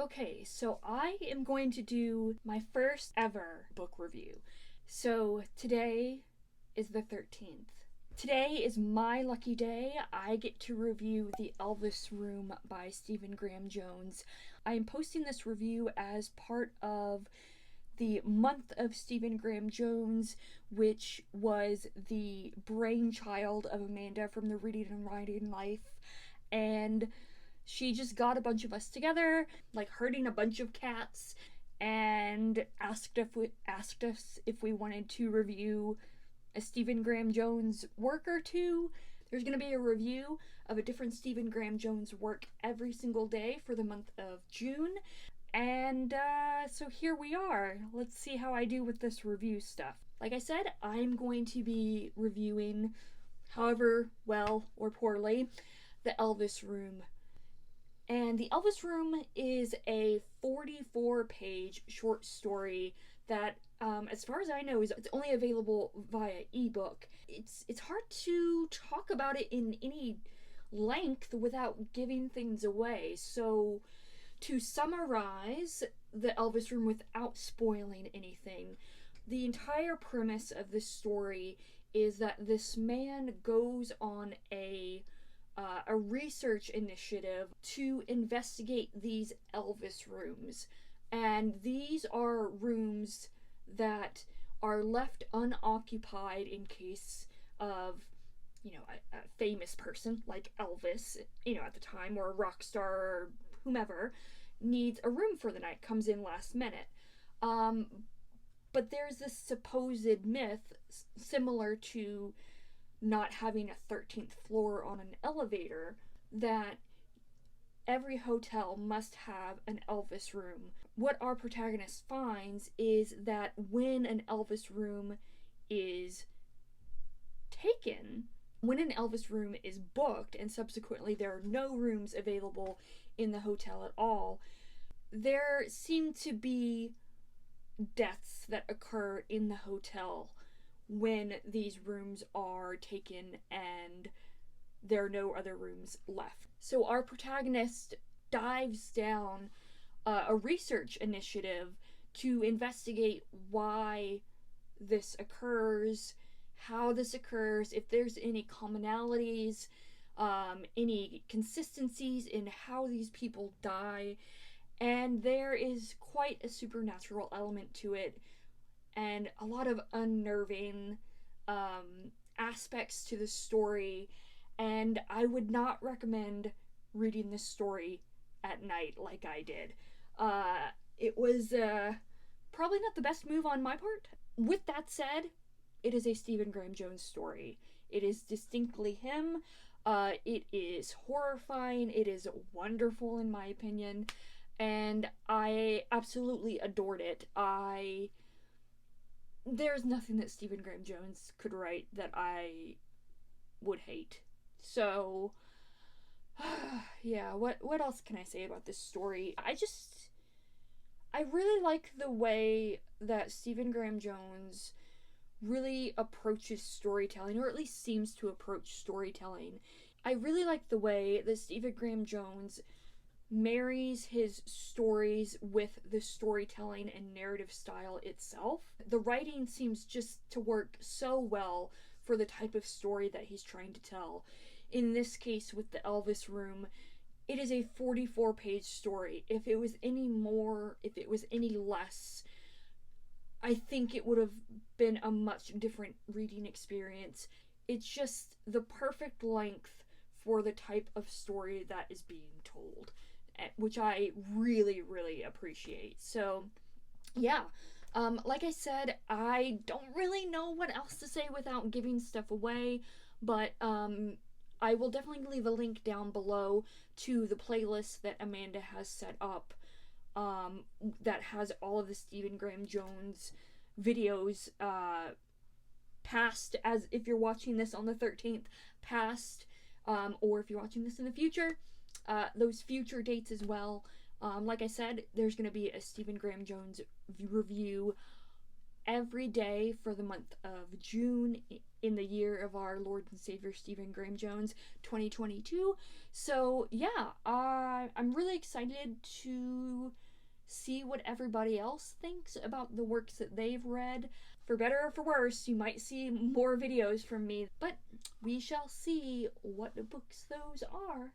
Okay, so I am going to do my first ever book review. So today is the 13th. Today is my lucky day. I get to review The Elvis Room by Stephen Graham Jones. I am posting this review as part of the month of Stephen Graham Jones, which was the brainchild of Amanda from the Reading and Writing Life. And she just got a bunch of us together, like herding a bunch of cats, and asked us if we wanted to review a Stephen Graham Jones work or two. There's going to be a review of a different Stephen Graham Jones work every single day for the month of June. And so here we are. Let's see how I do with this review stuff. Like I said, I'm going to be reviewing, however well or poorly, The Elvis Room. And The Elvis Room is a 44-page short story that, as far as I know, it's only available via ebook. It's hard to talk about it in any length without giving things away. So, to summarize The Elvis Room without spoiling anything, the entire premise of this story is that this man goes on a research initiative to investigate these Elvis rooms. And these are rooms that are left unoccupied in case of, a famous person like Elvis, at the time, or a rock star or whomever, needs a room for the night, comes in last minute. But there's this supposed myth similar to not having a 13th floor on an elevator, that every hotel must have an Elvis room. What our protagonist finds is that when an Elvis room is taken, when an Elvis room is booked, and subsequently there are no rooms available in the hotel at all, there seem to be deaths that occur in the hotel when these rooms are taken and there are no other rooms left. So our protagonist dives down a research initiative to investigate why this occurs, how this occurs, if there's any commonalities, any consistencies in how these people die. And there is quite a supernatural element to it, and a lot of unnerving aspects to the story, and I would not recommend reading this story at night like I did. It was probably not the best move on my part. With that said, it is a Stephen Graham Jones story. It is distinctly him. It is horrifying. It is wonderful in my opinion, and I absolutely adored it. There's nothing that Stephen Graham Jones could write that I would hate. So, yeah, what else can I say about this story? I really like the way that Stephen Graham Jones really approaches storytelling, or at least seems to approach storytelling. I really like the way that Stephen Graham Jones marries his stories with the storytelling and narrative style itself. The writing seems just to work so well for the type of story that he's trying to tell. In this case, with The Elvis Room, it is a 44-page story. If it was any more, if it was any less, I think it would have been a much different reading experience. It's just the perfect length for the type of story that is being told, which I really, really appreciate. So, yeah. Like I said, I don't really know what else to say without giving stuff away, but I will definitely leave a link down below to the playlist that Amanda has set up, that has all of the Stephen Graham Jones videos, past, as if you're watching this on the 13th, past, or if you're watching this in the future, those future dates as well. Like I said, there's going to be a Stephen Graham Jones review every day for the month of June in the year of our Lord and Savior Stephen Graham Jones 2022. So yeah, I'm really excited to see what everybody else thinks about the works that they've read. For better or for worse, you might see more videos from me, but we shall see what books those are.